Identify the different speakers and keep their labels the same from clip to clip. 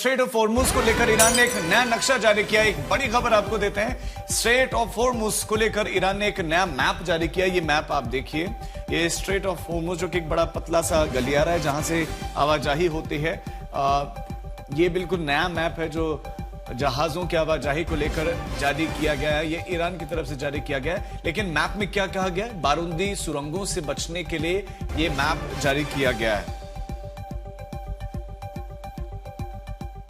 Speaker 1: Straight of Hormuz को लेकर Iran ने एक नया नक्शा जारी किया। एक बड़ी खबर आपको देते हैं। स्ट्रेट ऑफ हॉर्मुज को लेकर ईरान ने एक नया मैप जारी किया। ये मैप आप देखिए, ये स्ट्रेट ऑफ हॉर्मुज जो कि एक बड़ा पतला सा गलियारा है जहां से आवाजाही होती है। ये बिल्कुल नया मैप है जो जहाजों की आवाजाही को लेकर जारी किया गया है। ये ईरान की तरफ से जारी किया गया है। लेकिन मैप में क्या कहा गया है? बारूदी सुरंगों से बचने के लिए ये मैप जारी किया गया है।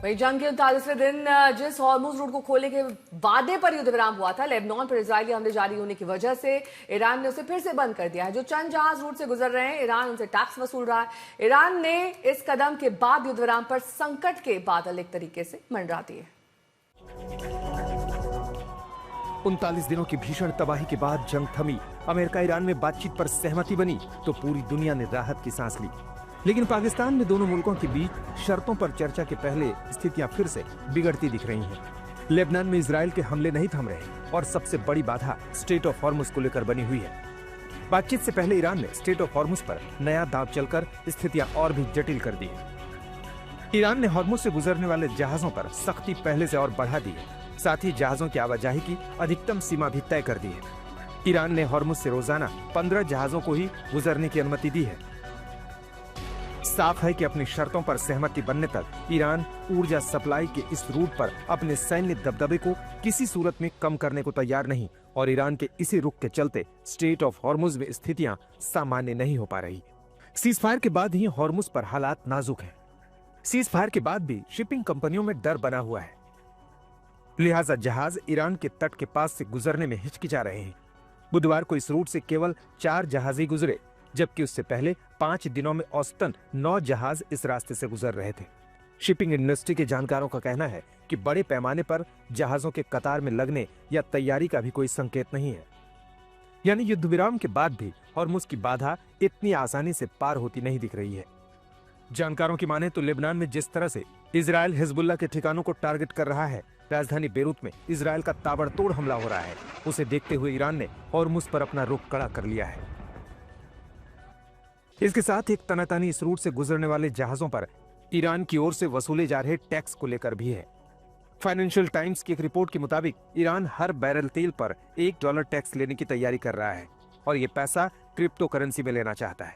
Speaker 2: वही जंग के 39वें दिन जिस हॉर्मुज रूट को खोलने के वादे पर युद्ध विराम हुआ था, लेबनान पर इजरायली हमले जारी होने की वजह से ईरान ने उसे फिर से बंद कर दिया है। जो चंद जहाज रूट से गुजर रहे हैं, ईरान उनसे टैक्स वसूल रहा है। ईरान ने इस कदम के बाद युद्ध विराम पर संकट के बादल एक तरीके से मंडरा दिए।
Speaker 3: 39 दिनों की भीषण तबाही के बाद जंग थमी, अमेरिका ईरान में बातचीत पर सहमति बनी तो पूरी दुनिया ने राहत की सांस ली। लेकिन पाकिस्तान में दोनों मुल्कों के बीच शर्तों पर चर्चा के पहले स्थितियां फिर से बिगड़ती दिख रही हैं। लेबनान में इजराइल के हमले नहीं थम रहे और सबसे बड़ी बाधा स्ट्रेट ऑफ हॉर्मुज को लेकर बनी हुई है। बातचीत से पहले ईरान ने स्ट्रेट ऑफ हॉर्मुज पर नया दांव चलकर स्थितियां और भी जटिल कर दी है। ईरान ने हॉर्मुज से गुजरने वाले जहाजों पर सख्ती पहले से और बढ़ा दी है। साथ ही जहाजों की आवाजाही की अधिकतम सीमा भी तय कर दी है। ईरान ने हॉर्मुज से रोजाना 15 जहाजों को ही गुजरने की अनुमति दी है। साफ है कि अपनी शर्तों पर सहमति बनने तक ईरान ऊर्जा सप्लाई के इस रूट पर अपने सैन्य दबदबे को किसी सूरत में कम करने को तैयार नहीं और ईरान के इसी रुख के चलते स्ट्रेट ऑफ हॉर्मुज में स्थितियां सामान्य नहीं हो पा रही। सीज फायर के बाद ही हॉर्मुज पर हालात नाजुक हैं। सीज फायर के बाद भी शिपिंग कंपनियों में डर बना हुआ है, लिहाजा जहाज ईरान के तट के पास से गुजरने में हिचकिचा रहे हैं। बुधवार को इस रूट से केवल 4 जहाज ही गुजरे, जबकि उससे पहले 5 दिनों में औसतन 9 जहाज इस रास्ते से गुजर रहे थे। शिपिंग इंडस्ट्री के जानकारों का कहना है कि बड़े पैमाने पर जहाजों के कतार में लगने या तैयारी का भी कोई संकेत नहीं है। यानी युद्ध विराम के बाद भी हॉर्मुज की बाधा इतनी आसानी से पार होती नहीं दिख रही है। जानकारों की माने तो लेबनान में जिस तरह से इजराइल हिजबुल्लाह के ठिकानों को टारगेट कर रहा है, राजधानी बेरूत में इजराइल का ताबड़तोड़ हमला हो रहा है, उसे देखते हुए ईरान ने हॉर्मुज पर अपना रुख कड़ा कर लिया है। इसके साथ एक तनातनी इस रूट से गुजरने वाले जहाजों पर ईरान की ओर से वसूले जा रहे टैक्स को लेकर भी है। फाइनेंशियल टाइम्स की एक रिपोर्ट के मुताबिक ईरान हर बैरल तेल पर $1 टैक्स लेने की तैयारी कर रहा है और ये पैसा क्रिप्टो करेंसी में लेना चाहता है।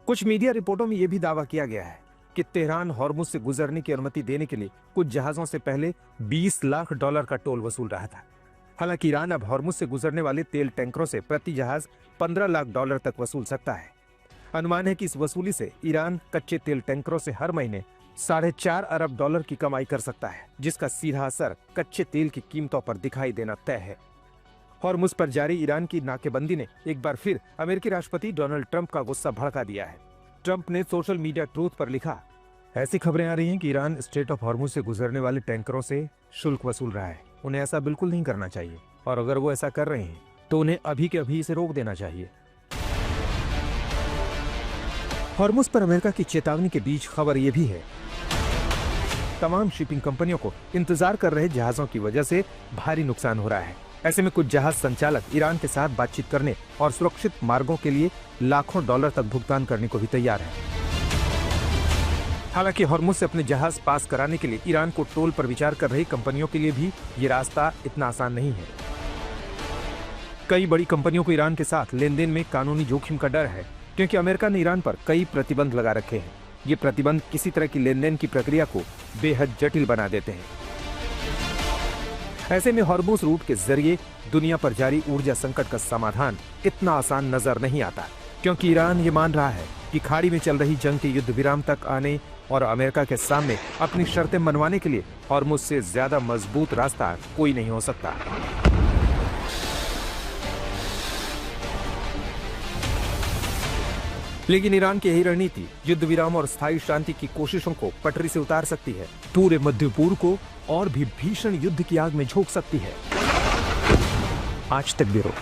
Speaker 3: कुछ मीडिया रिपोर्टों में यह भी दावा किया गया है कि तेहरान हॉर्मुज से गुजरने की अनुमति देने के लिए कुछ जहाजों से पहले $20 लाख का टोल वसूल रहा था। हालांकि ईरान अब हॉर्मुज से गुजरने वाले तेल टैंकरों से प्रति जहाज $15 लाख तक वसूल सकता है। अनुमान है कि इस वसूली से ईरान कच्चे तेल टैंकरों से हर महीने $4.5 अरब की कमाई कर सकता है, जिसका सीधा असर कच्चे तेल की कीमतों पर दिखाई देना तय है। हॉर्मुज पर जारी ईरान की नाकेबंदी ने एक बार फिर अमेरिकी राष्ट्रपति डोनाल्ड ट्रंप का गुस्सा भड़का दिया है। ट्रंप ने सोशल मीडिया ट्रूथ पर लिखा, ऐसी खबरें आ रही हैं कि ईरान स्ट्रेट ऑफ हॉर्मुज से गुजरने वाले टैंकरों से शुल्क वसूल रहा है। उन्हें ऐसा बिल्कुल नहीं करना चाहिए और अगर वो ऐसा कर रहे हैं तो उन्हें अभी के अभी इसे रोक देना चाहिए। हॉर्मुज पर अमेरिका की चेतावनी के बीच खबर यह भी है, तमाम शिपिंग कंपनियों को इंतजार कर रहे जहाजों की वजह से भारी नुकसान हो रहा है। ऐसे में कुछ जहाज संचालक ईरान के साथ बातचीत करने और सुरक्षित मार्गों के लिए लाखों डॉलर तक भुगतान करने को भी तैयार है। हालांकि हॉर्मुज से अपने जहाज पास कराने के लिए ईरान को टोल पर विचार कर रही कंपनियों के लिए भी ये रास्ता इतना आसान नहीं है। कई बड़ी कंपनियों को ईरान के साथ लेन देन में कानूनी जोखिम का डर है, क्योंकि अमेरिका ने ईरान पर कई प्रतिबंध लगा रखे हैं। ये प्रतिबंध किसी तरह की लेन देन की प्रक्रिया को बेहद जटिल बना देते हैं। ऐसे में हॉर्मुज रूट के जरिए दुनिया पर जारी ऊर्जा संकट का समाधान इतना आसान नजर नहीं आता, क्योंकि ईरान ये मान रहा है कि खाड़ी में चल रही जंग के युद्ध विराम तक आने और अमेरिका के सामने अपनी शर्तें मनवाने के लिए हॉर्मुज से ज्यादा मजबूत रास्ता कोई नहीं हो सकता। लेकिन ईरान की यही रणनीति युद्ध विराम और स्थायी शांति की कोशिशों को पटरी से उतार सकती है, पूरे मध्य पूर्व को और भी भीषण युद्ध की आग में झोंक सकती है। आज तक ब्यूरो।